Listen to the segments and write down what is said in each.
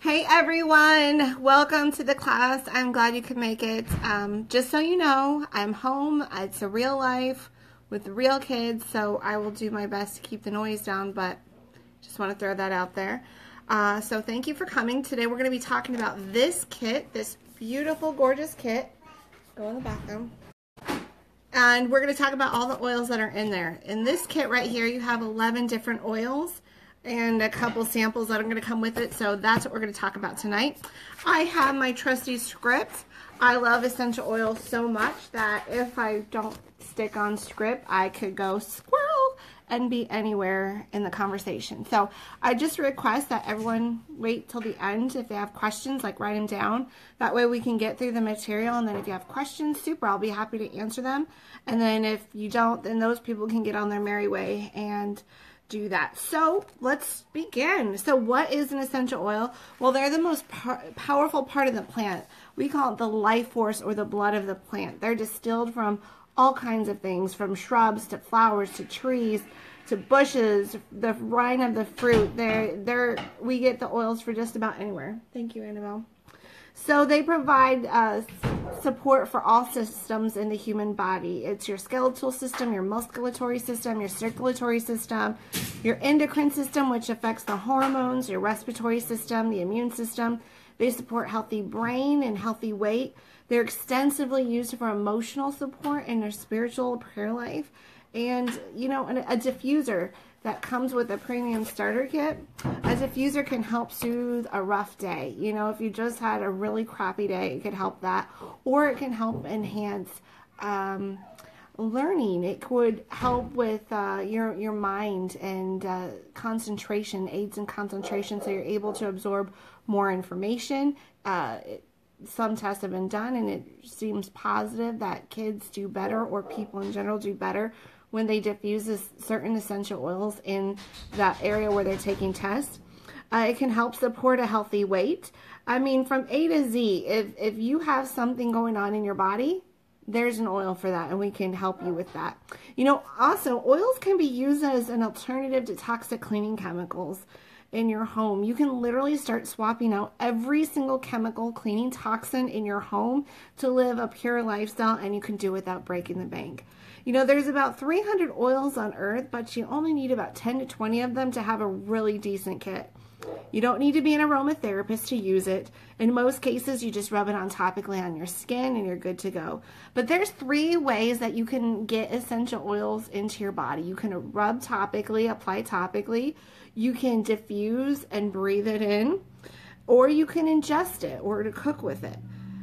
Hey everyone, welcome to the class. I'm glad you could make it. Just so you know, I'm home. It's a real life with real kids, so I will do my best to keep the noise down, but just want to throw that out there. So thank you for coming. Today we're going to be talking about this kit, this beautiful, gorgeous kit. Go in the bathroom. And we're going to talk about all the oils that are in there. In this kit right here, you have 11 different oils and a couple samples that are going to come with it. So that's what we're going to talk about tonight. I have my trusty script. I love essential oils so much that if I don't stick on script, I could go squirrel and be anywhere in the conversation. So I just request that everyone wait till the end. If they have questions, like write them down. That way we can get through the material, and then if you have questions, super, I'll be happy to answer them. And then if you don't, then those people can get on their merry way and do that. So let's begin. So what is an essential oil? Well, they're the most powerful part of the plant. We call it the life force or the blood of the plant. They're distilled from all kinds of things, from shrubs to flowers to trees to bushes, the rind of the fruit. We get the oils for just about anywhere. Thank you, Annabelle. So they provide support for all systems in the human body. It's your skeletal system, your musculatory system, your circulatory system, your endocrine system, which affects the hormones, your respiratory system, the immune system. They support healthy brain and healthy weight. They're extensively used for emotional support in their spiritual prayer life. And, you know, a diffuser that comes with a premium starter kit. A diffuser can help soothe a rough day. You know, if you just had a really crappy day, it could help that. Or it can help enhance learning. It could help with your mind and concentration, aids in concentration, so you're able to absorb more information. Some tests have been done, and it seems positive that kids do better, or people in general do better, when they diffuse certain essential oils in that area where they're taking tests. It can help support a healthy weight. I mean, from A to Z, if you have something going on in your body, there's an oil for that, and we can help you with that. You know, also, oils can be used as an alternative to toxic cleaning chemicals in your home. You can literally start swapping out every single chemical cleaning toxin in your home to live a pure lifestyle, and you can do it without breaking the bank. You know, there's about 300 oils on earth, but you only need about 10 to 20 of them to have a really decent kit. You don't need to be an aromatherapist to use it. In most cases, you just rub it on topically on your skin and you're good to go. But there's 3 ways that you can get essential oils into your body. You can rub topically, apply topically. You can diffuse and breathe it in, or you can ingest it or to cook with it.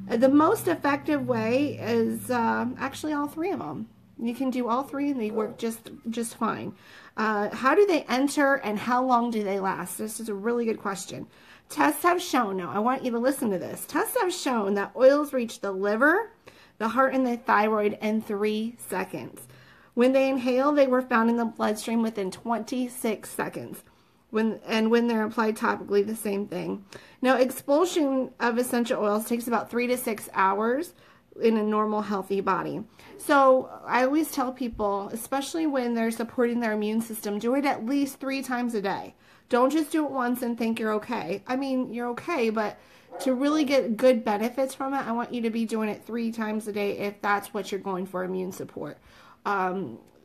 The most effective way is actually all 3 of them. You can do all 3 and they work just fine. How do they enter and how long do they last? This is a really good question. Tests have shown, now I want you to listen to this. Tests have shown that oils reach the liver, the heart, and the thyroid in 3 seconds. When they inhale, they were found in the bloodstream within 26 seconds. When they're applied topically, the same thing. Now, expulsion of essential oils takes about 3 to 6 hours in a normal, healthy body. So I always tell people, especially when they're supporting their immune system, do it at least 3 times a day. Don't just do it once and think you're okay. I mean, you're okay, but to really get good benefits from it, I want you to be doing it 3 times a day if that's what you're going for, immune support.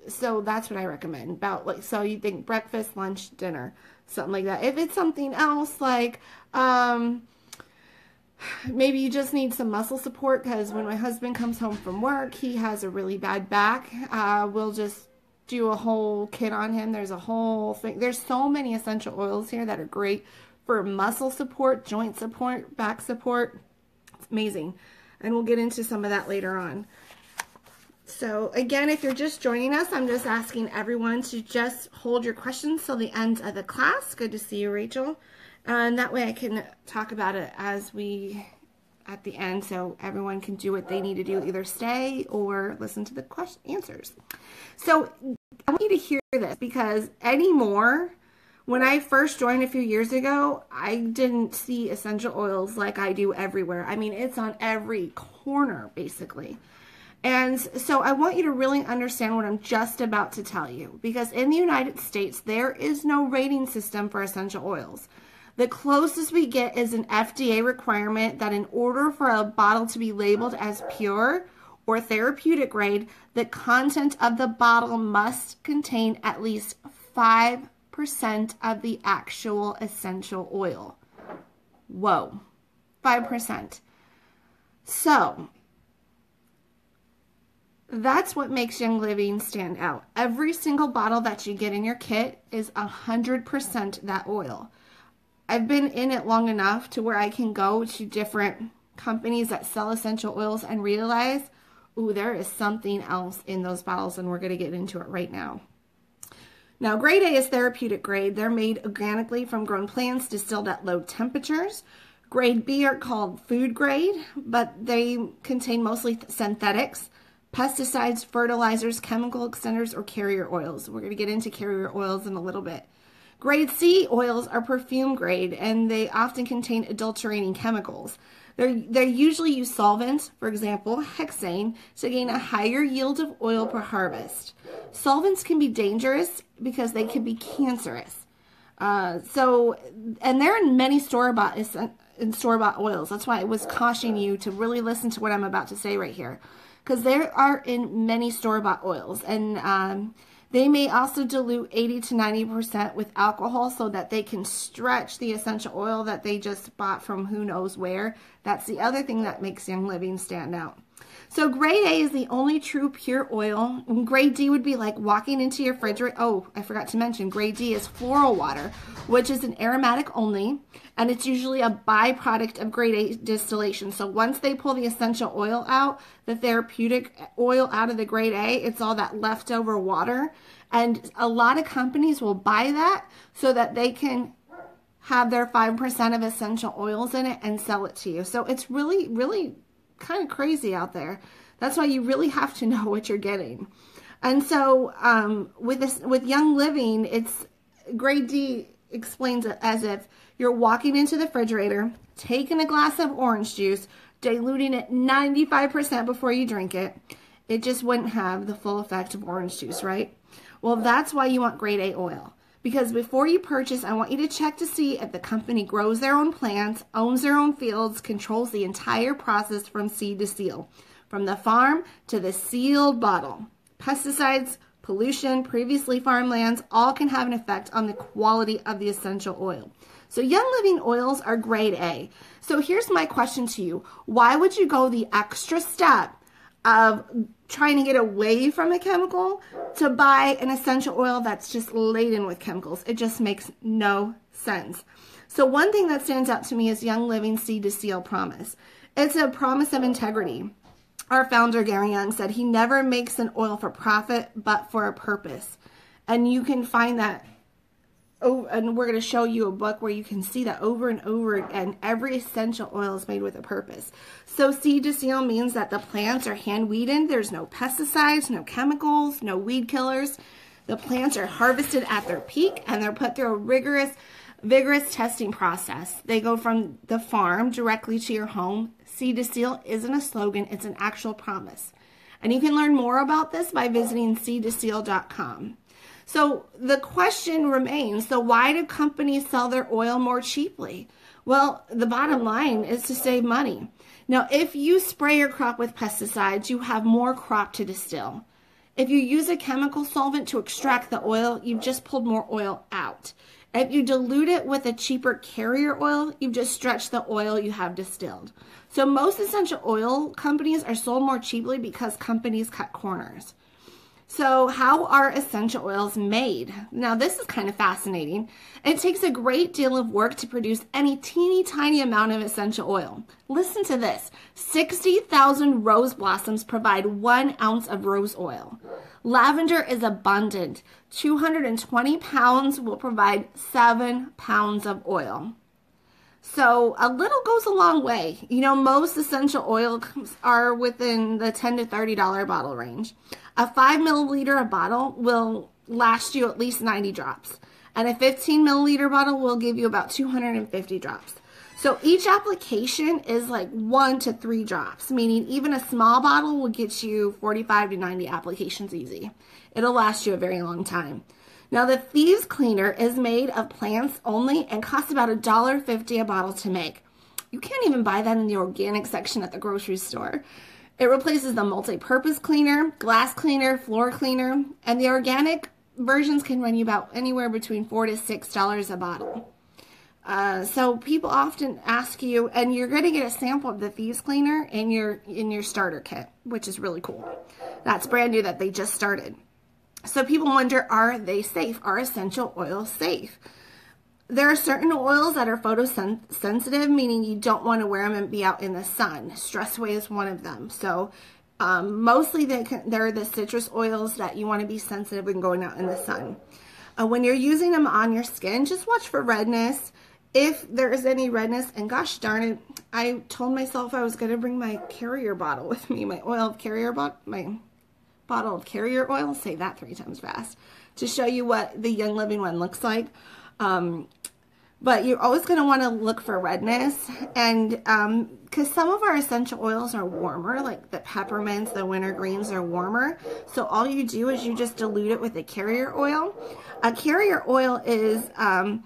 So that's what I recommend. About, like, so you think breakfast, lunch, dinner, something like that. If it's something else, like maybe you just need some muscle support, because when my husband comes home from work, he has a really bad back. We'll just do a whole kit on him. There's a whole thing. There's so many essential oils here that are great for muscle support, joint support, back support. It's amazing. And we'll get into some of that later on. So again, if you're just joining us, I'm just asking everyone to just hold your questions till the end of the class. Good to see you, Rachel. And that way I can talk about it at the end, so everyone can do what they need to do, either stay or listen to the answers. So I want you to hear this, because anymore, when I first joined a few years ago, I didn't see essential oils like I do everywhere. I mean, it's on every corner, basically. And so I want you to really understand what I'm just about to tell you, because in the United States, there is no rating system for essential oils. The closest we get is an FDA requirement that in order for a bottle to be labeled as pure or therapeutic grade, the content of the bottle must contain at least 5% of the actual essential oil. Whoa, 5%. So that's what makes Young Living stand out. Every single bottle that you get in your kit is 100% that oil. I've been in it long enough to where I can go to different companies that sell essential oils and realize, ooh, there is something else in those bottles, and we're going to get into it right now. Now, grade A is therapeutic grade. They're made organically from grown plants distilled at low temperatures. Grade B are called food grade, but they contain mostly synthetics, pesticides, fertilizers, chemical extenders, or carrier oils. We're going to get into carrier oils in a little bit. Grade C oils are perfume grade, and they often contain adulterating chemicals. They usually use solvents, for example, hexane, to gain a higher yield of oil per harvest. Solvents can be dangerous because they can be cancerous. And they're in many store-bought oils. That's why I was cautioning you to really listen to what I'm about to say right here, because they are in many store-bought oils, and they may also dilute 80 to 90% with alcohol so that they can stretch the essential oil that they just bought from who knows where. That's the other thing that makes Young Living stand out. So grade A is the only true pure oil. And grade D would be like walking into your refrigerator. Oh, I forgot to mention, grade D is floral water, which is an aromatic only, and it's usually a byproduct of grade A distillation. So once they pull the essential oil out, the therapeutic oil out of the grade A, it's all that leftover water. And a lot of companies will buy that so that they can have their 5% of essential oils in it and sell it to you. So it's really, really kind of crazy out there. That's why you really have to know what you're getting. And so with Young Living, it's grade D explains it as if you're walking into the refrigerator, taking a glass of orange juice, diluting it 95% before you drink it. It just wouldn't have the full effect of orange juice, right? Well, that's why you want grade A oil. Because before you purchase, I want you to check to see if the company grows their own plants, owns their own fields, controls the entire process from seed to seal, from the farm to the sealed bottle. Pesticides, pollution, previously farmlands, all can have an effect on the quality of the essential oil. So Young Living oils are grade A. So here's my question to you. Why would you go the extra step of trying to get away from a chemical to buy an essential oil that's just laden with chemicals? It just makes no sense. So one thing that stands out to me is Young Living Seed to Seal promise. It's a promise of integrity. Our founder, Gary Young, said he never makes an oil for profit, but for a purpose. And you can find that, and we're going to show you a book where you can see that over and over again. Every essential oil is made with a purpose. So seed to seal means that the plants are hand weeded. There's no pesticides, no chemicals, no weed killers. The plants are harvested at their peak, and they're put through a vigorous testing process. They go from the farm directly to your home. Seed to seal isn't a slogan, it's an actual promise. And you can learn more about this by visiting seedtoseal.com. So the question remains, so why do companies sell their oil more cheaply? Well, the bottom line is to save money. Now, if you spray your crop with pesticides, you have more crop to distill. If you use a chemical solvent to extract the oil, you've just pulled more oil out. If you dilute it with a cheaper carrier oil, you've just stretched the oil you have distilled. So most essential oil companies are sold more cheaply because companies cut corners. So how are essential oils made? Now this is kind of fascinating. It takes a great deal of work to produce any teeny tiny amount of essential oil. Listen to this. 60,000 rose blossoms provide 1 ounce of rose oil. Lavender is abundant. 220 pounds will provide 7 pounds of oil. So a little goes a long way. You know, most essential oils are within the $10 to $30 bottle range. A 5 milliliter bottle will last you at least 90 drops. And a 15 milliliter bottle will give you about 250 drops. So each application is like 1 to 3 drops, meaning even a small bottle will get you 45 to 90 applications easy. It'll last you a very long time. Now, the Thieves Cleaner is made of plants only and costs about $1.50 a bottle to make. You can't even buy that in the organic section at the grocery store. It replaces the multi-purpose cleaner, glass cleaner, floor cleaner, and the organic versions can run you about anywhere between $4 to $6 a bottle. So people often ask you, and you're going to get a sample of the Thieves Cleaner in your starter kit, which is really cool. That's brand new that they just started. So people wonder, are they safe? Are essential oils safe? There are certain oils that are photosensitive, meaning you don't want to wear them and be out in the sun. Stress Away is one of them. So mostly they're the citrus oils that you want to be sensitive when going out in the sun. When you're using them on your skin, just watch for redness. If there is any redness, and gosh darn it, I told myself I was going to bring my carrier bottle with me, my bottle of carrier oil, say that 3 times fast, to show you what the Young Living one looks like. But you're always going to want to look for redness, and because some of our essential oils are warmer, like the peppermints, the wintergreens are warmer. So all you do is you just dilute it with a carrier oil. A carrier oil is a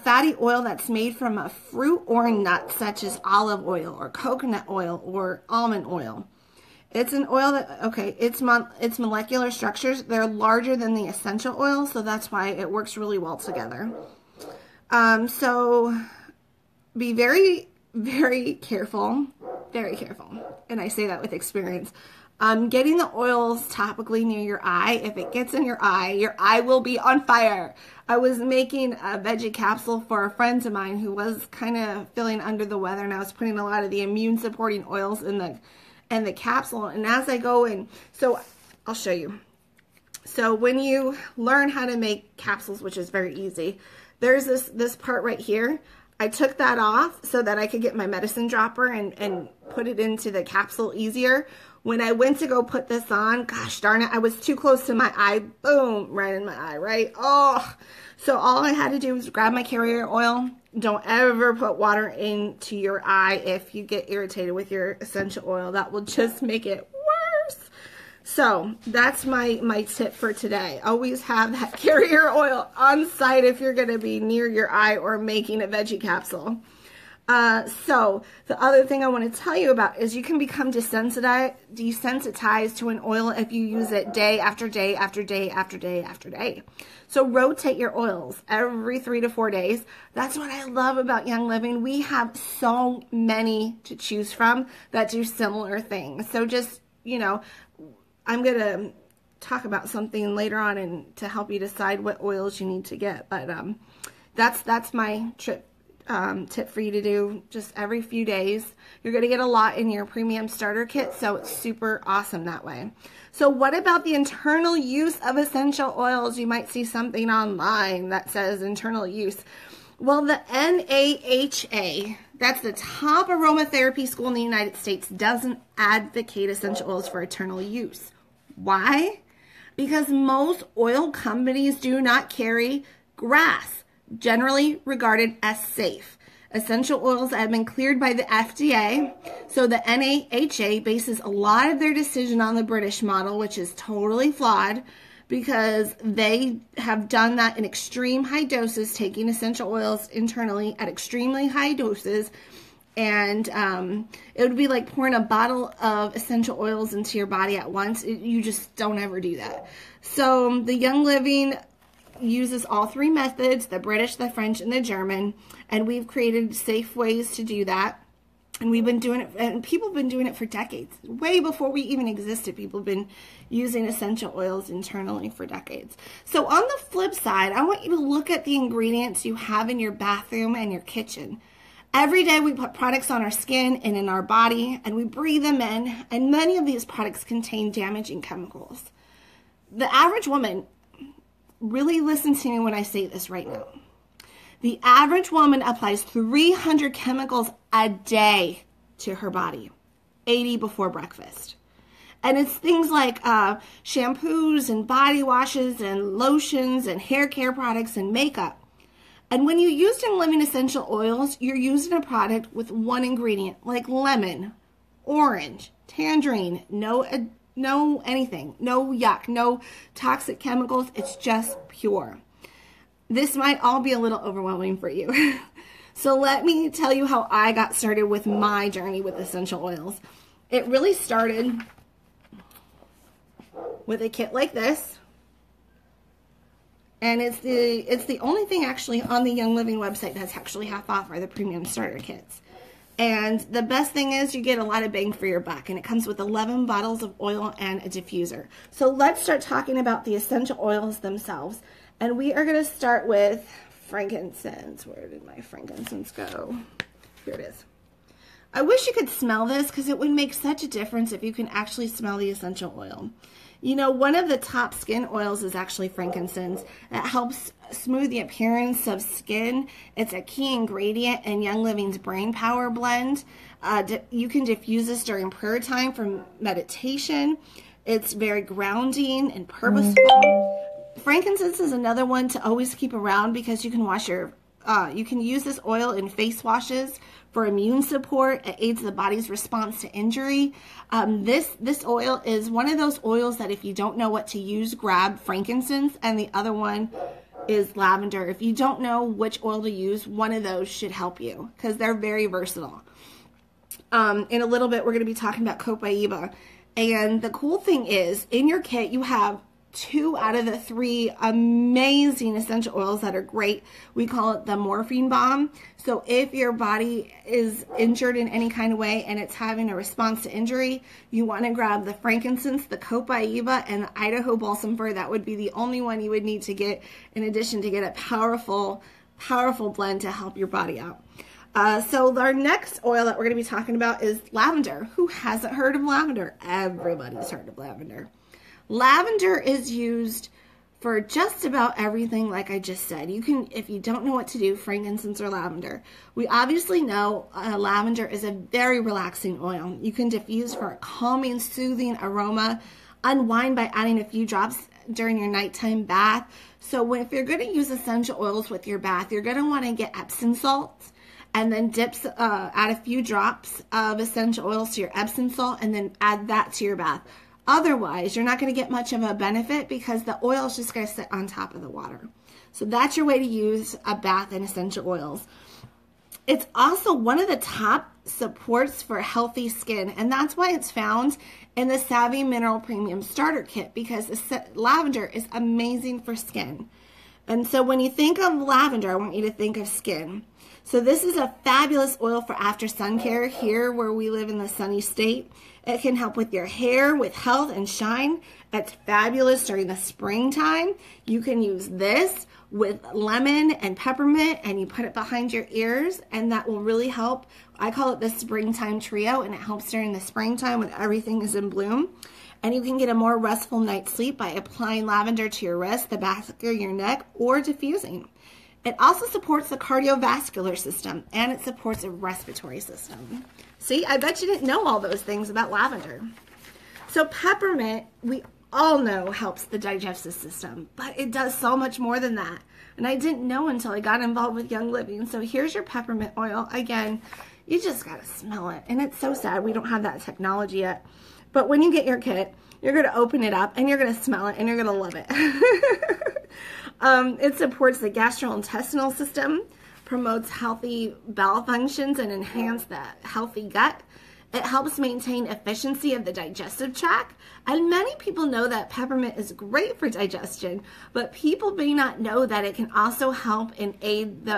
fatty oil that's made from a fruit or a nut, such as olive oil or coconut oil or almond oil. It's an oil that, okay, its molecular structures, they're larger than the essential oil, so that's why it works really well together. So be very, very careful, and I say that with experience. Getting the oils topically near your eye, if it gets in your eye will be on fire. I was making a veggie capsule for a friend of mine who was kind of feeling under the weather, and I was putting a lot of the immune supporting oils in the capsule, and as I go in, so I'll show you. So when you learn how to make capsules, which is very easy, there's this part right here. I took that off so that I could get my medicine dropper and put it into the capsule easier. When I went to go put this on, gosh darn it, I was too close to my eye. Boom, right in my eye, right? Oh, so all I had to do was grab my carrier oil. Don't ever put water into your eye if you get irritated with your essential oil. That will just make it worse. So that's my tip for today. Always have that carrier oil on site if you're going to be near your eye or making a veggie capsule. So the other thing I want to tell you about is you can become desensitized to an oil if you use it day after day after day after day after day. So rotate your oils every 3 to 4 days. That's what I love about Young Living. We have so many to choose from that do similar things. So just, you know, I'm going to talk about something later on and to help you decide what oils you need to get. But that's my tip for you to do just every few days. You're going to get a lot in your premium starter kit, so it's super awesome that way. So what about the internal use of essential oils? You might see something online that says internal use. Well, the NAHA, that's the top aromatherapy school in the United States, doesn't advocate essential oils for internal use. Why? Because most oil companies do not carry grass, generally regarded as safe. Essential oils have been cleared by the FDA, so the NAHA bases a lot of their decision on the British model, which is totally flawed because they have done that in extreme high doses, taking essential oils internally at extremely high doses, and it would be like pouring a bottle of essential oils into your body at once. You just don't ever do that. So the Young Living uses all 3 methods, the British, the French, and the German, and we've created safe ways to do that. And we've been doing it, and people have been doing it for decades. Way before we even existed, people have been using essential oils internally for decades. So on the flip side, I want you to look at the ingredients you have in your bathroom and your kitchen. Every day we put products on our skin and in our body, and we breathe them in, and many of these products contain damaging chemicals. The average woman, really listen to me when I say this right now. The average woman applies 300 chemicals a day to her body, 80 before breakfast. And it's things like shampoos and body washes and lotions and hair care products and makeup. And when you use Young Living essential oils, you're using a product with one ingredient, like lemon, orange, tangerine, no no anything, no yuck, no toxic chemicals. It's just pure. This might all be a little overwhelming for you. So let me tell you how I got started with my journey with essential oils. It really started with a kit like this. And it's the only thing actually on the Young Living website that's actually half off are the premium starter kits. And the best thing is you get a lot of bang for your buck, and it comes with 11 bottles of oil and a diffuser. So let's start talking about the essential oils themselves. And we are going to start with frankincense. Where did my frankincense go? Here it is. I wish you could smell this because it would make such a difference if you can actually smell the essential oil. You know, one of the top skin oils is actually frankincense. It helps smooth the appearance of skin. It's a key ingredient in Young Living's Brain Power Blend. You can diffuse this during prayer time for meditation. It's very grounding and purposeful. Frankincense is another one to always keep around because you can wash your, you can use this oil in face washes for immune support. It aids the body's response to injury. This oil is one of those oils that if you don't know what to use, grab frankincense, and the other one is lavender. If you don't know which oil to use, one of those should help you because they're very versatile. In a little bit, we're going to be talking about Copiabia. And the cool thing is, in your kit, you have 2 out of the 3 amazing essential oils that are great. We call it the morphine bomb. So if your body is injured in any kind of way and it's having a response to injury, you want to grab the frankincense, the Copiabia, and the Idaho balsam fir. That would be the only one you would need to get in addition to get a powerful blend to help your body out. So our next oil that we're going to be talking about is lavender. Who hasn't heard of lavender? Everybody's heard of lavender. Lavender is used for just about everything like I just said. You can, if you don't know what to do, frankincense or lavender. We obviously know lavender is a very relaxing oil. You can diffuse for a calming, soothing aroma, unwind by adding a few drops during your nighttime bath. So if you're going to use essential oils with your bath, you're going to want to get Epsom salts and then add a few drops of essential oils to your Epsom salt and then add that to your bath. Otherwise, you're not going to get much of a benefit because the oil is just going to sit on top of the water. So that's your way to use a bath in essential oils. It's also one of the top supports for healthy skin, and that's why it's found in the Savvy Mineral Premium Starter Kit because lavender is amazing for skin. And so when you think of lavender, I want you to think of skin. So this is a fabulous oil for after sun care here where we live in the sunny state. It can help with your hair, with health and shine. It's fabulous during the springtime. You can use this with lemon and peppermint and you put it behind your ears and that will really help. I call it the springtime trio and it helps during the springtime when everything is in bloom. And you can get a more restful night's sleep by applying lavender to your wrist, the back of your neck, or diffusing. It also supports the cardiovascular system and it supports a respiratory system. See, I bet you didn't know all those things about lavender. So peppermint, we all know helps the digestive system, but it does so much more than that. And I didn't know until I got involved with Young Living. So here's your peppermint oil. Again, you just got to smell it. And it's so sad we don't have that technology yet. But when you get your kit, you're going to open it up and you're going to smell it and you're going to love it. It supports the gastrointestinal system, promotes healthy bowel functions, and enhance the healthy gut. It helps maintain efficiency of the digestive tract. And many people know that peppermint is great for digestion, but people may not know that it can also help and aid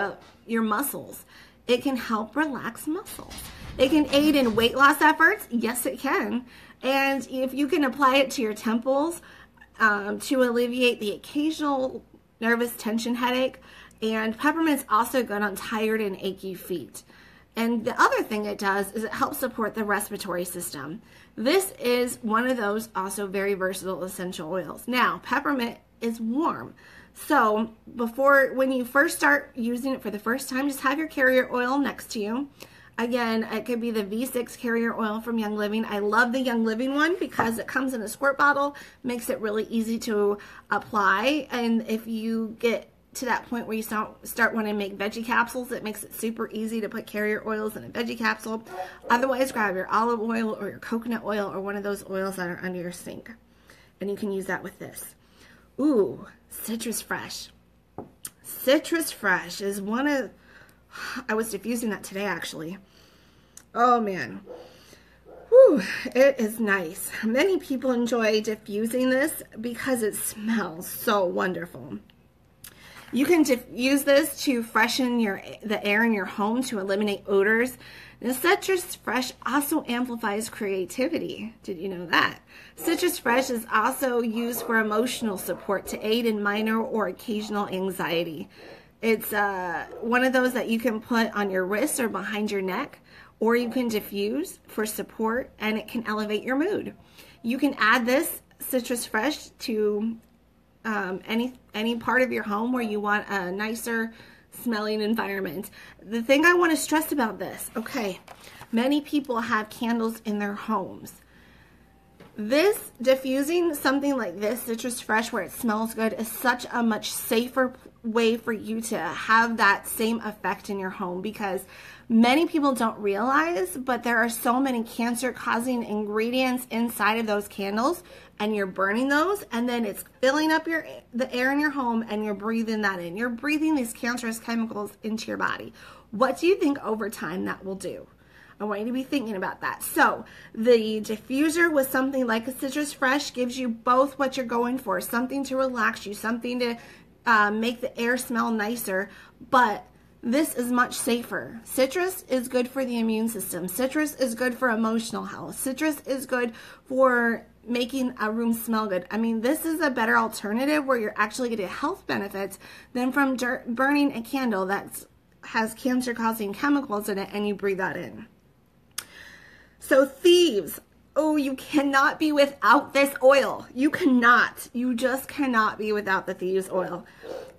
your muscles. It can help relax muscles. It can aid in weight loss efforts. Yes, it can. And if you can apply it to your temples to alleviate the occasional nervous tension headache. And peppermint's also good on tired and achy feet. And the other thing it does is it helps support the respiratory system. This is one of those also very versatile essential oils. Now, peppermint is warm. So when you first start using it for the first time, just have your carrier oil next to you. Again, it could be the V6 carrier oil from Young Living. I love the Young Living one because it comes in a squirt bottle, makes it really easy to apply. And if you get to that point where you start wanting to make veggie capsules, it makes it super easy to put carrier oils in a veggie capsule. Otherwise, grab your olive oil or your coconut oil or one of those oils that are under your sink. And you can use that with this. Ooh, Citrus Fresh. Citrus Fresh is one of, I was diffusing that today actually. Oh man. Whew, it is nice. Many people enjoy diffusing this because it smells so wonderful. You can use this to freshen the air in your home to eliminate odors. The Citrus Fresh also amplifies creativity. Did you know that? Citrus Fresh is also used for emotional support to aid in minor or occasional anxiety. It's one of those that you can put on your wrist or behind your neck, or you can diffuse for support, and it can elevate your mood. You can add this Citrus Fresh to any part of your home where you want a nicer smelling environment. The thing I want to stress about this, okay, many people have candles in their homes. This diffusing something like this, Citrus Fresh, where it smells good, is such a much safer way for you to have that same effect in your home, because many people don't realize, but there are so many cancer-causing ingredients inside of those candles, and you're burning those, and then it's filling up the air in your home, and you're breathing that in. You're breathing these cancerous chemicals into your body. What do you think over time that will do? I want you to be thinking about that. So the diffuser with something like a Citrus Fresh gives you both what you're going for, something to relax you, something to make the air smell nicer, but this is much safer. Citrus is good for the immune system. Citrus is good for emotional health. Citrus is good for making a room smell good. I mean, this is a better alternative where you're actually getting health benefits than from burning a candle that has cancer-causing chemicals in it and you breathe that in. So Thieves, oh, you cannot be without this oil. You cannot. You just cannot be without the Thieves oil.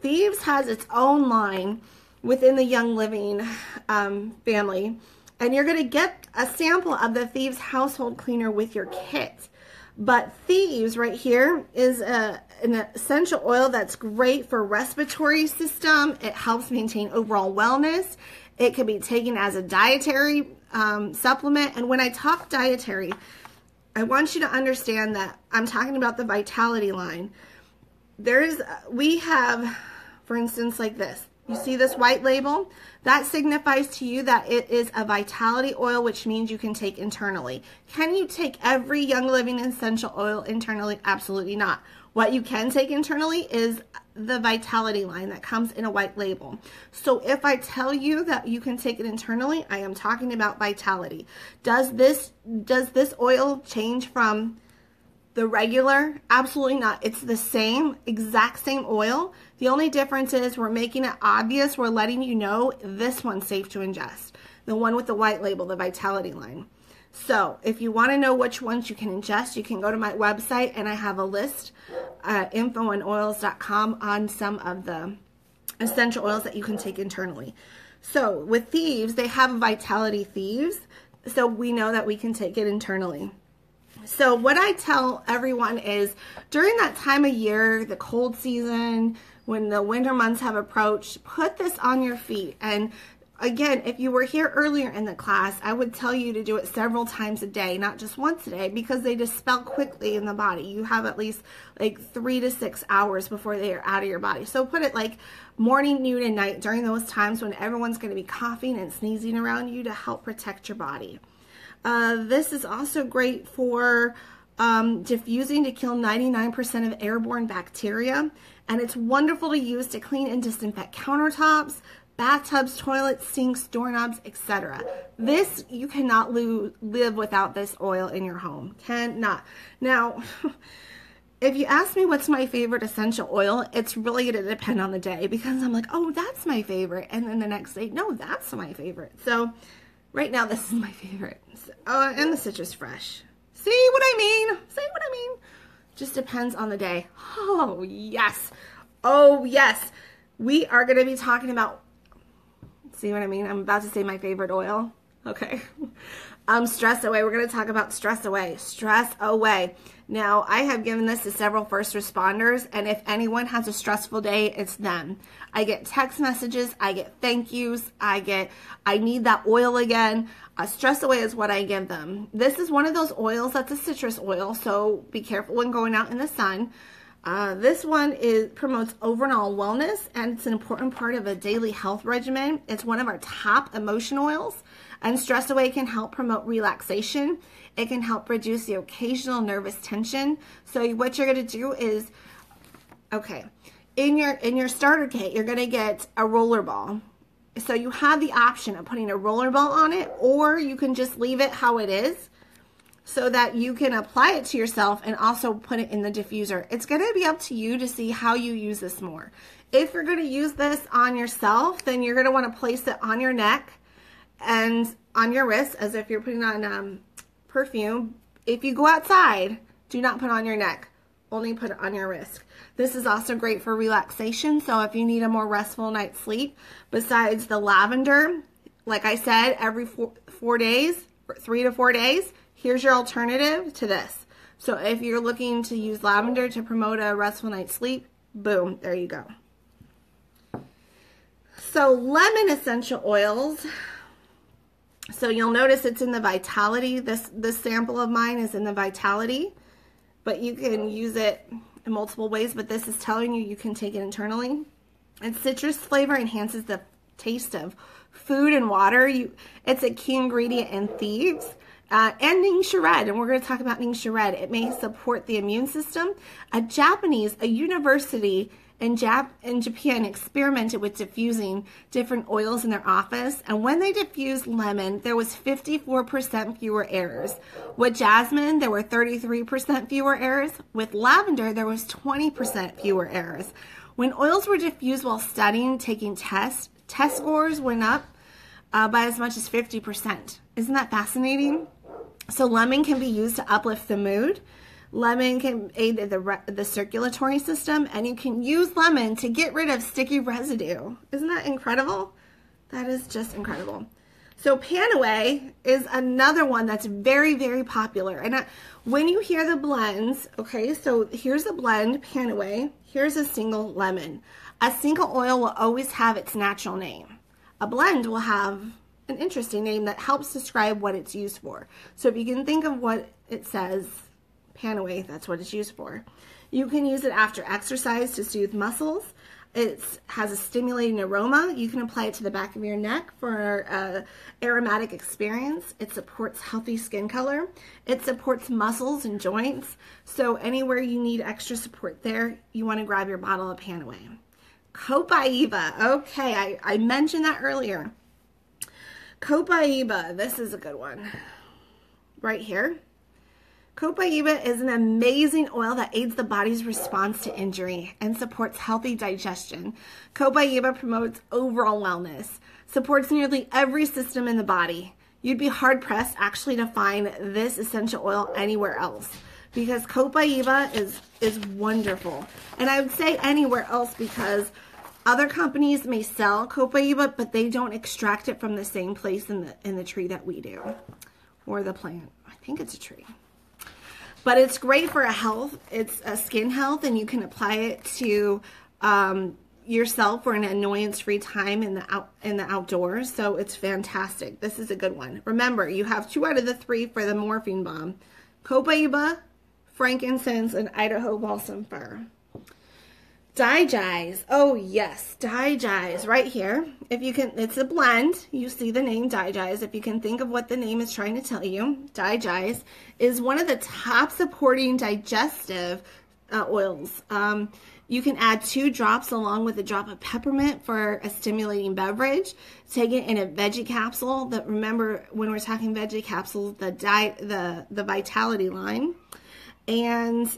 Thieves has its own line within the Young Living family, and you're going to get a sample of the Thieves household cleaner with your kit. But Thieves right here is an essential oil that's great for respiratory system. It helps maintain overall wellness. It can be taken as a dietary supplement. And when I talk dietary, I want you to understand that I'm talking about the Vitality line. We have, for instance, like this. You see this white label? That signifies to you that it is a vitality oil, which means you can take internally. Can you take every Young Living essential oil internally? Absolutely not. What you can take internally is the Vitality line that comes in a white label. So if I tell you that you can take it internally, I am talking about Vitality. Does this oil change from the regular? Absolutely not. It's the same, exact same oil. The only difference is we're making it obvious. We're letting you know this one's safe to ingest. The one with the white label, the Vitality line. So if you want to know which ones you can ingest, you can go to my website, and I have a list, infoandoils.com, on some of the essential oils that you can take internally. So with Thieves, they have a Vitality Thieves, so we know that we can take it internally. So what I tell everyone is, during that time of year, the cold season, when the winter months have approached, put this on your feet. And again, if you were here earlier in the class, I would tell you to do it several times a day, not just once a day, because they dispel quickly in the body. You have at least like 3 to 6 hours before they are out of your body. So put it like morning, noon, and night during those times when everyone's going to be coughing and sneezing around you to help protect your body. This is also great for diffusing to kill 99% of airborne bacteria, and it's wonderful to use to clean and disinfect countertops, bathtubs, toilets, sinks, doorknobs, etc. This, you cannot live without this oil in your home. Cannot. Now, if you ask me what's my favorite essential oil, it's really going to depend on the day, because I'm like, oh, that's my favorite, and then the next day, no, that's my favorite. So right now, this is my favorite. And the Citrus Fresh. See what I mean? See what I mean? Just depends on the day. Oh, yes. Oh, yes. We are going to be talking about, see what I mean? I'm about to say my favorite oil. Okay. Stress away. We're going to talk about stress away. Stress away. Now, I have given this to several first responders, and if anyone has a stressful day, it's them. I get text messages. I get thank yous. I need that oil again. Stress away is what I give them. This is one of those oils that's a citrus oil, so be careful when going out in the sun. This one promotes overall wellness, and it's an important part of a daily health regimen. It's one of our top emotion oils, and stress away can help promote relaxation. It can help reduce the occasional nervous tension. So what you're going to do is, okay, in your starter kit, you're going to get a roller ball. So you have the option of putting a roller ball on it, or you can just leave it how it is, so that you can apply it to yourself and also put it in the diffuser. It's going to be up to you to see how you use this more. If you're going to use this on yourself, then you're going to want to place it on your neck and on your wrist as if you're putting on perfume. If you go outside, do not put it on your neck. Only put it on your wrist. This is also great for relaxation. So if you need a more restful night's sleep, besides the lavender, like I said, every 4 days, 3 to 4 days, here's your alternative to this. So if you're looking to use lavender to promote a restful night's sleep, boom, there you go. So lemon essential oils. So you'll notice it's in the Vitality. This sample of mine is in the Vitality, but you can use it in multiple ways, but this is telling you can take it internally. And citrus flavor enhances the taste of food and water. It's a key ingredient in Thieves. And Ningxia Red, and we're going to talk about Ningxia Red. It may support the immune system. A university in Japan experimented with diffusing different oils in their office, and when they diffused lemon, there was 54% fewer errors. With jasmine, there were 33% fewer errors. With lavender, there was 20% fewer errors. When oils were diffused while studying, taking tests, test scores went up by as much as 50%. Isn't that fascinating? So lemon can be used to uplift the mood. Lemon can aid the circulatory system, and you can use lemon to get rid of sticky residue. Isn't that incredible? That is just incredible. So Panaway is another one that's very, very popular. And when you hear the blends, okay, so here's a blend, Panaway. Here's a single lemon. A single oil will always have its natural name. A blend will have an interesting name that helps describe what it's used for. So if you can think of what it says, Panaway, that's what it's used for. You can use it after exercise to soothe muscles. It has a stimulating aroma. You can apply it to the back of your neck for an aromatic experience. It supports healthy skin color. It supports muscles and joints. So anywhere you need extra support there, you want to grab your bottle of Panaway. Copiabia. Okay, I mentioned that earlier. Copiabia, this is a good one. Right here. Copiabia is an amazing oil that aids the body's response to injury and supports healthy digestion. Copiabia promotes overall wellness, supports nearly every system in the body. You'd be hard-pressed actually to find this essential oil anywhere else because Copiabia is wonderful. And I would say anywhere else because other companies may sell Copiabia, but they don't extract it from the same place in the tree that we do, or the plant. I think it's a tree. But it's great for it's a skin health, and you can apply it to yourself for an annoyance-free time in the outdoors. So it's fantastic. This is a good one. Remember, you have 2 out of the 3 for the morphine bomb: Copiabia, frankincense, and Idaho balsam fir. DiGize. Oh yes, DiGize right here. If you can, it's a blend. You see the name DiGize. If you can think of what the name is trying to tell you, DiGize is one of the top supporting digestive oils. You can add 2 drops along with a drop of peppermint for a stimulating beverage. Take it in a veggie capsule. Remember when we're talking veggie capsules, the Vitality line. And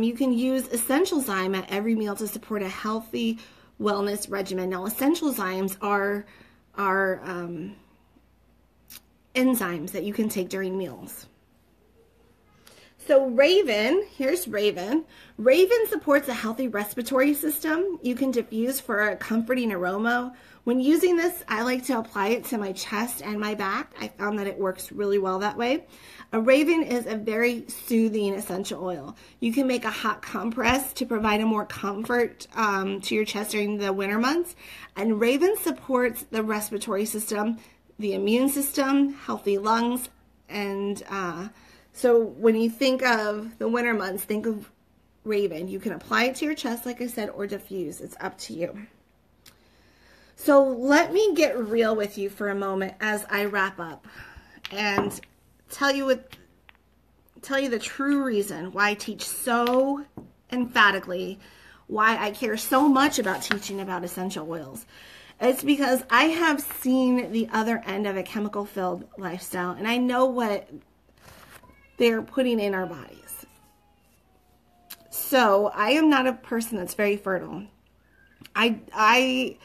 you can use essential zyme at every meal to support a healthy wellness regimen. Now, essential zymes are enzymes that you can take during meals. So Raven, here's Raven. Raven supports a healthy respiratory system. You can diffuse for a comforting aroma. When using this, I like to apply it to my chest and my back. I found that it works really well that way. A Raven is a very soothing essential oil. You can make a hot compress to provide a more comfort to your chest during the winter months. And Raven supports the respiratory system, the immune system, healthy lungs, and so when you think of the winter months, think of Raven. You can apply it to your chest, like I said, or diffuse. It's up to you. So let me get real with you for a moment as I wrap up and tell you the true reason why I teach so emphatically, why I care so much about teaching about essential oils. It's because I have seen the other end of a chemical-filled lifestyle, and I know what they're putting in our bodies. So I am not a person that's very fertile. I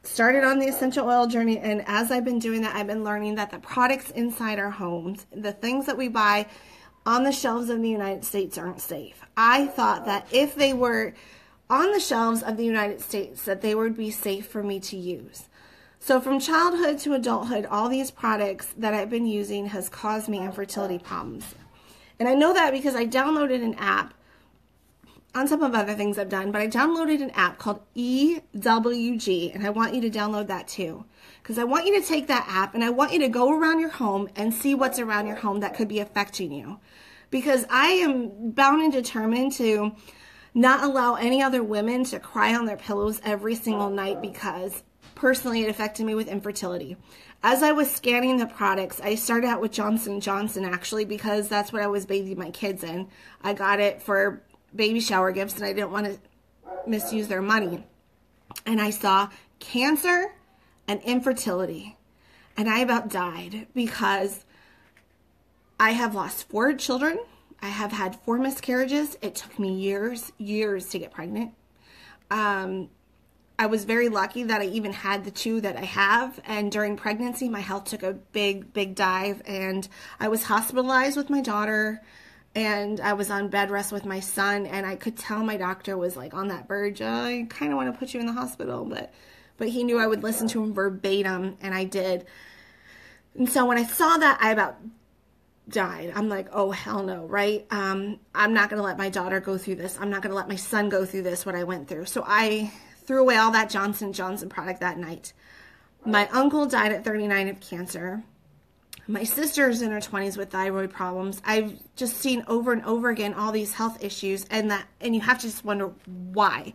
started on the essential oil journey, and as I've been doing that, I've been learning that the products inside our homes, the things that we buy on the shelves of the United States, aren't safe. I thought that if they were on the shelves of the United States, that they would be safe for me to use. So from childhood to adulthood, all these products that I've been using has caused me infertility problems. And I know that because I downloaded an app, on top of other things I've done, but I downloaded an app called EWG, and I want you to download that too. Because I want you to take that app and I want you to go around your home and see what's around your home that could be affecting you. Because I am bound and determined to not allow any other women to cry on their pillows every single night because personally, it affected me with infertility. As I was scanning the products, I started out with Johnson & Johnson actually because that's what I was bathing my kids in. I got it for baby shower gifts and I didn't want to misuse their money. And I saw cancer and infertility. And I about died because I have lost 4 children. I have had 4 miscarriages. It took me years to get pregnant. I was very lucky that I even had the 2 that I have, and during pregnancy my health took a big dive, and I was hospitalized with my daughter, and I was on bed rest with my son, and I could tell my doctor was like on that verge, I kind of want to put you in the hospital, but he knew I would listen to him verbatim, and I did. And so when I saw that, I about died. I'm like, oh hell no, right? I'm not going to let my daughter go through this. I'm not going to let my son go through this, what I went through. So I threw away all that Johnson & Johnson product that night. My uncle died at 39 of cancer. My sister's in her 20s with thyroid problems. I've just seen over and over again all these health issues, and you have to just wonder why.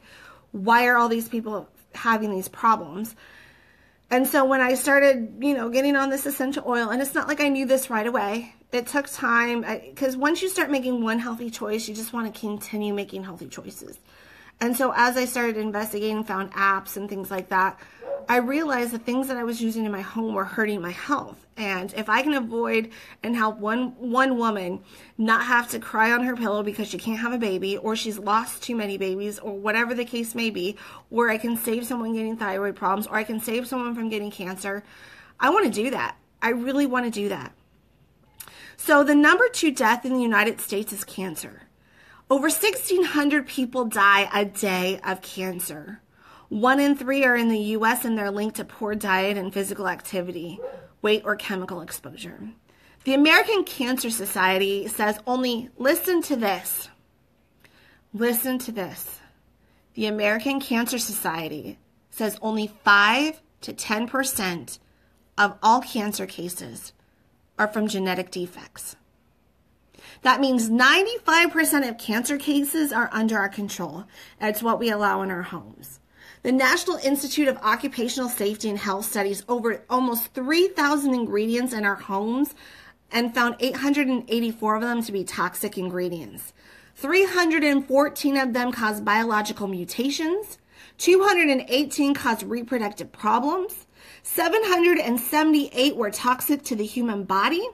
Why are all these people having these problems? And so when I started, getting on this essential oil, and it's not like I knew this right away. It took time, because once you start making one healthy choice, you just want to continue making healthy choices. And so as I started investigating, found apps and things like that, I realized the things that I was using in my home were hurting my health. And if I can avoid and help one woman not have to cry on her pillow because she can't have a baby, or she's lost too many babies, or whatever the case may be, or I can save someone getting thyroid problems, or I can save someone from getting cancer, I want to do that. I really want to do that. So the number 2 death in the United States is cancer. Over 1,600 people die a day of cancer. 1 in 3 are in the U.S. and they're linked to poor diet and physical activity, weight, or chemical exposure. The American Cancer Society says only, listen to this. Listen to this. The American Cancer Society says only 5 to 10% of all cancer cases are from genetic defects. That means 95% of cancer cases are under our control. It's what we allow in our homes. The National Institute of Occupational Safety and Health studies over almost 3,000 ingredients in our homes and found 884 of them to be toxic ingredients. 314 of them cause biological mutations. 218 cause reproductive problems. 778 were toxic to the human body.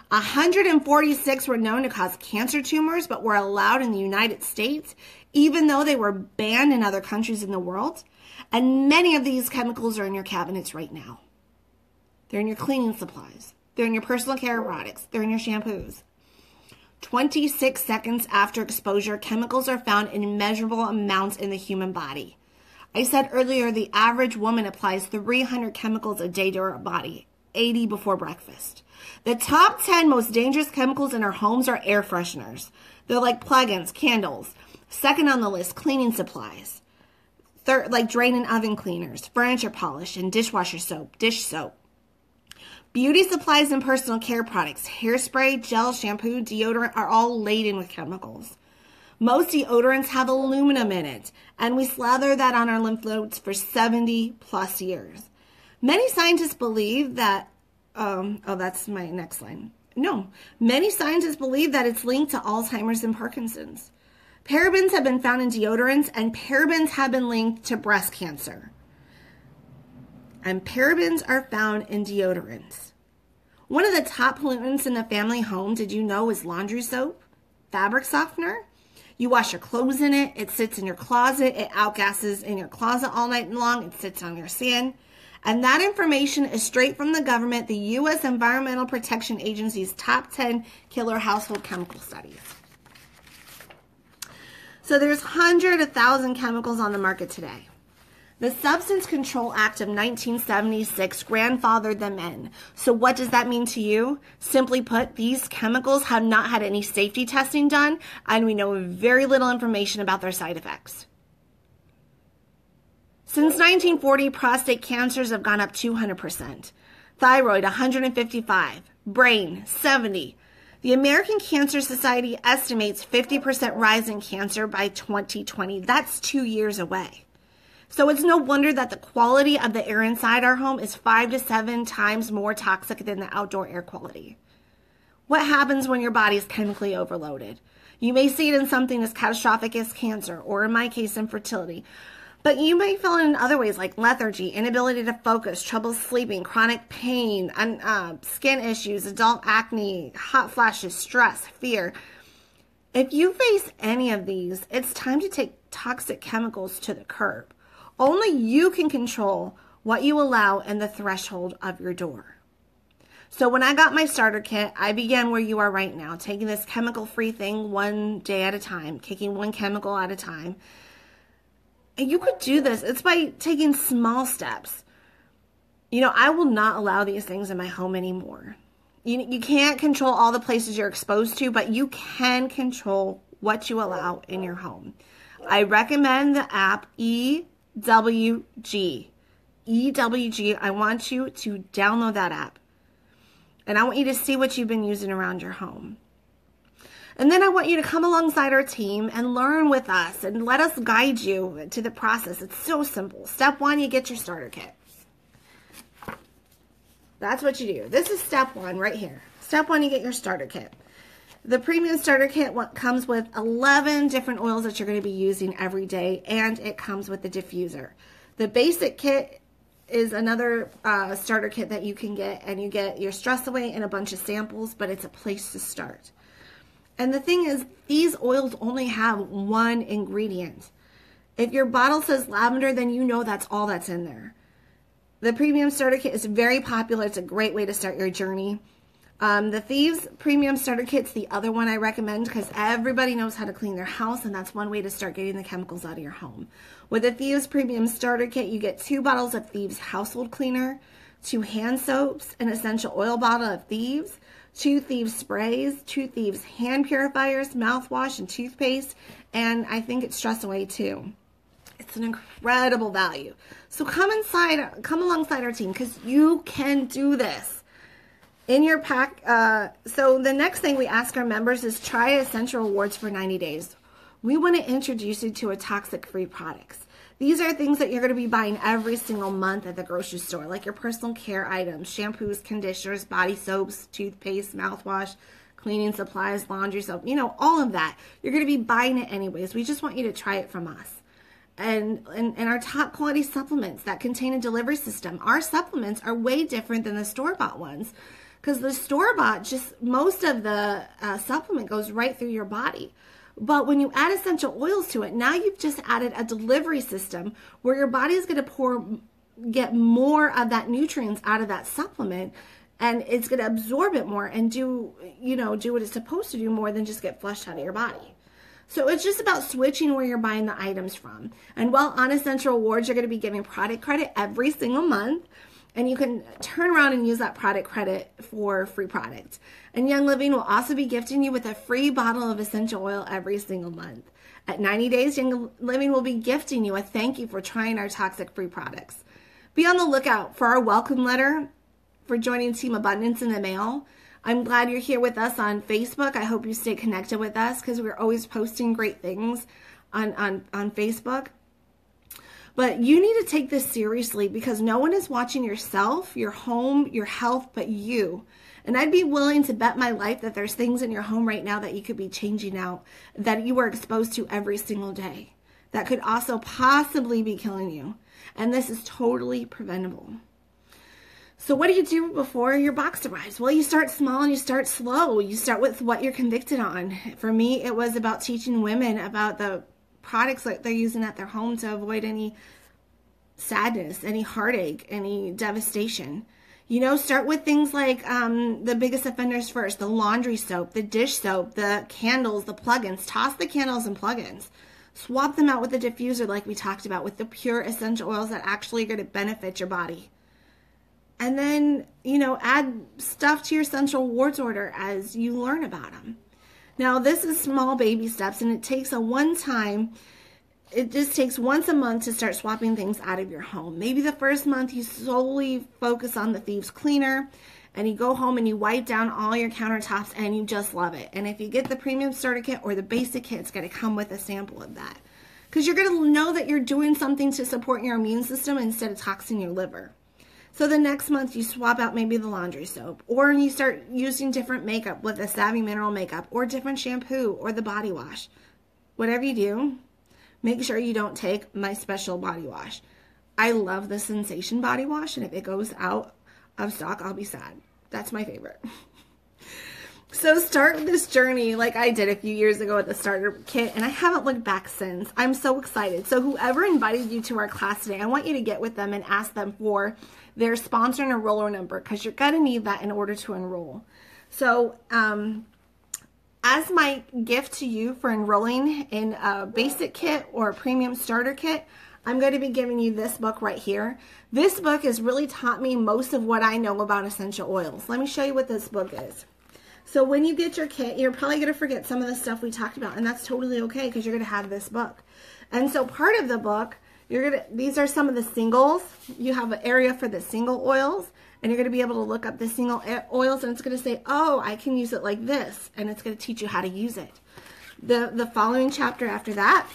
146 were known to cause cancer tumors, but were allowed in the United States, even though they were banned in other countries in the world. And many of these chemicals are in your cabinets right now. They're in your cleaning supplies. They're in your personal care products. They're in your shampoos. 26 seconds after exposure, chemicals are found in measurable amounts in the human body. I said earlier the average woman applies 300 chemicals a day to her body, 80 before breakfast. The top 10 most dangerous chemicals in our homes are air fresheners. They're like plug-ins, candles. Second on the list, cleaning supplies. Third, like drain and oven cleaners, furniture polish, and dishwasher soap, dish soap. Beauty supplies and personal care products, hairspray, gel, shampoo, deodorant are all laden with chemicals. Most deodorants have aluminum in it, and we slather that on our lymph nodes for 70 plus years. Many scientists believe that, that's my next line. No, many scientists believe that it's linked to Alzheimer's and Parkinson's. Parabens have been found in deodorants, and parabens have been linked to breast cancer. And parabens are found in deodorants. One of the top pollutants in the family home, did you know, is laundry soap, fabric softener. You wash your clothes in it. It sits in your closet. It outgasses in your closet all night long. It sits on your sand. And that information is straight from the government, the U.S. Environmental Protection Agency's top 10 killer household chemical studies. So there's 100,000 chemicals on the market today. The Substance Control Act of 1976 grandfathered them in. So what does that mean to you? Simply put, these chemicals have not had any safety testing done, and we know very little information about their side effects. Since 1940, prostate cancers have gone up 200%, thyroid 155%, brain 70%. The American Cancer Society estimates 50% rise in cancer by 2020. That's 2 years away. So it's no wonder that the quality of the air inside our home is 5 to 7 times more toxic than the outdoor air quality. What happens when your body is chemically overloaded? You may see it in something as catastrophic as cancer, or in my case, infertility. But you may feel it in other ways like lethargy, inability to focus, trouble sleeping, chronic pain, skin issues, adult acne, hot flashes, stress, fear. If you face any of these, it's time to take toxic chemicals to the curb. Only you can control what you allow in the threshold of your door. So when I got my starter kit, I began where you are right now, taking this chemical-free thing one day at a time, kicking one chemical at a time. And you could do this. It's by taking small steps. You know, I will not allow these things in my home anymore. You can't control all the places you're exposed to, but you can control what you allow in your home. I recommend the app EWG. EWG, I want you to download that app. And I want you to see what you've been using around your home. And then I want you to come alongside our team and learn with us and let us guide you to the process. It's so simple. Step 1, you get your starter kit. That's what you do. This is step 1 right here. Step 1, you get your starter kit. The premium starter kit comes with 11 different oils that you're going to be using every day, and it comes with the diffuser. The basic kit is another starter kit that you can get, and you get your stress away and a bunch of samples, but it's a place to start. And the thing is, these oils only have one ingredient. If your bottle says lavender, then you know that's all that's in there. The premium starter kit is very popular. It's a great way to start your journey. The Thieves Premium Starter Kit's the other one I recommend because everybody knows how to clean their house, and that's one way to start getting the chemicals out of your home. With the Thieves Premium Starter Kit, you get 2 bottles of Thieves Household Cleaner, 2 hand soaps, an essential oil bottle of Thieves, 2 Thieves sprays, 2 Thieves hand purifiers, mouthwash, and toothpaste, and I think it's stress away too. It's an incredible value. So come alongside our team because you can do this. In your pack, so the next thing we ask our members is try Essential Rewards for 90 days. We want to introduce you to a toxic-free products. These are things that you're going to be buying every single month at the grocery store, like your personal care items, shampoos, conditioners, body soaps, toothpaste, mouthwash, cleaning supplies, laundry soap, you know, all of that. You're going to be buying it anyways. We just want you to try it from us. And our top quality supplements that contain a delivery system. Our supplements are way different than the store-bought ones because the store-bought, just most of the supplement goes right through your body. But when you add essential oils to it, now you've just added a delivery system where your body is going to get more of that nutrients out of that supplement. and it's going to absorb it more and do what it's supposed to do more than just get flushed out of your body. So it's just about switching where you're buying the items from. And while on Essential Awards, you're going to be giving product credit every single month. And you can turn around and use that product credit for free products. And Young Living will also be gifting you with a free bottle of essential oil every single month. At 90 days, Young Living will be gifting you a thank you for trying our toxic-free products. Be on the lookout for our welcome letter for joining Team Abundance in the mail. I'm glad you're here with us on Facebook. I hope you stay connected with us because we're always posting great things on Facebook. But you need to take this seriously because no one is watching yourself, your home, your health, but you. And I'd be willing to bet my life that there's things in your home right now that you could be changing out, that you are exposed to every single day, that could also possibly be killing you. And this is totally preventable. So what do you do before your box arrives? Well, you start small and you start slow. You start with what you're convicted on. For me, it was about teaching women about the products that they're using at their home to avoid any sadness, any heartache, any devastation. Start with things like the biggest offenders first, the laundry soap, the dish soap, the candles, the plugins. Toss the candles and plugins. Swap them out with the diffuser like we talked about, with the pure essential oils that actually are going to benefit your body. And then, add stuff to your essential awards order as you learn about them. Now, this is small baby steps, and it takes it just takes once a month to start swapping things out of your home. Maybe the first month you solely focus on the Thieves cleaner, and you go home and you wipe down all your countertops, and you just love it. And if you get the premium starter kit or the basic kit, it's going to come with a sample of that. Because you're going to know that you're doing something to support your immune system instead of toxing your liver. So the next month you swap out maybe the laundry soap, or you start using different makeup with a Savvy Mineral makeup, or different shampoo, or the body wash. Whatever you do, make sure you don't take my special body wash. I love the Sensation body wash, and if it goes out of stock, I'll be sad. That's my favorite. So start this journey like I did a few years ago with the starter kit, and I haven't looked back since. I'm so excited. So whoever invited you to our class today, I want you to get with them and ask them for their sponsor and enroller number, because you're going to need that in order to enroll. So as my gift to you for enrolling in a basic kit or a premium starter kit, I'm going to be giving you this book right here. This book has really taught me most of what I know about essential oils. Let me show you what this book is. So when you get your kit, you're probably going to forget some of the stuff we talked about, and that's totally okay because you're going to have this book. And so part of the book, these are some of the singles. You have an area for the single oils, and you're going to be able to look up the single oils, and it's going to say, oh, I can use it like this, and it's going to teach you how to use it. The following chapter after that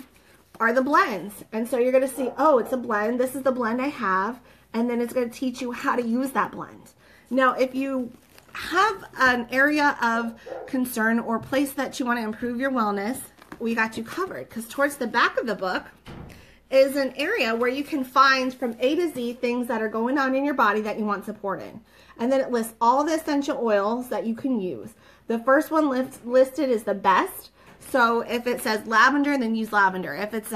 are the blends, and so you're going to see, oh, it's a blend. This is the blend I have, and then it's going to teach you how to use that blend. Now, if you have an area of concern or place that you want to improve your wellness, we got you covered, because towards the back of the book is an area where you can find from A to Z things that are going on in your body that you want support in. And then it lists all the essential oils that you can use. The first one listed is the best. So if it says lavender, then use lavender. If it's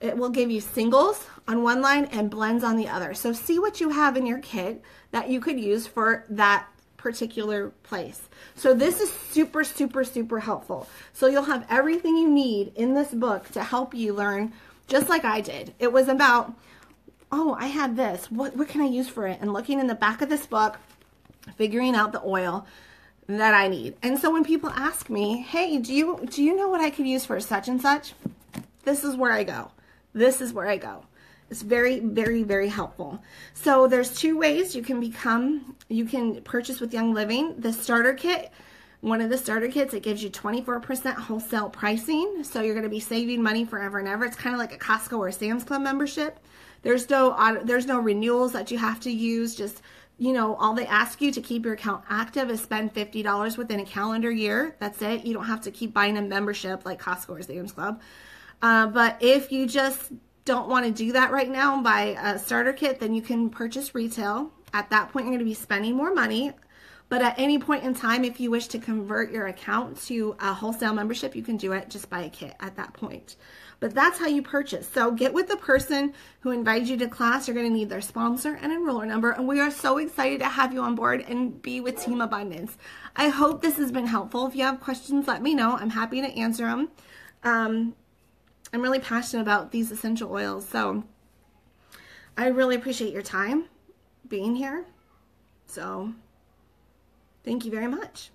it will give you singles on one line and blends on the other. So see what you have in your kit that you could use for that particular place. So this is super, super, super helpful. So you'll have everything you need in this book to help you learn, just like I did. It was about, oh, I have this. What can I use for it? And looking in the back of this book, figuring out the oil that I need. And so when people ask me, hey, do you know what I could use for such and such? This is where I go. This is where I go. It's very, very, very helpful. So there's two ways you can purchase with Young Living. The starter kit, one of the starter kits, it gives you 24% wholesale pricing. So you're going to be saving money forever and ever. It's kind of like a Costco or a Sam's Club membership. There's no renewals that you have to use. Just, all they ask you to keep your account active is spend $50 within a calendar year. That's it. You don't have to keep buying a membership like Costco or Sam's Club. But if you just don't want to do that right now and buy a starter kit, then you can purchase retail. At that point, you're going to be spending more money. But at any point in time, if you wish to convert your account to a wholesale membership, you can do it just by a kit at that point. But that's how you purchase. So get with the person who invited you to class. You're going to need their sponsor and enroller number. And we are so excited to have you on board and be with Team Abundance. I hope this has been helpful. If you have questions, let me know. I'm happy to answer them. I'm really passionate about these essential oils. So I really appreciate your time being here. So thank you very much.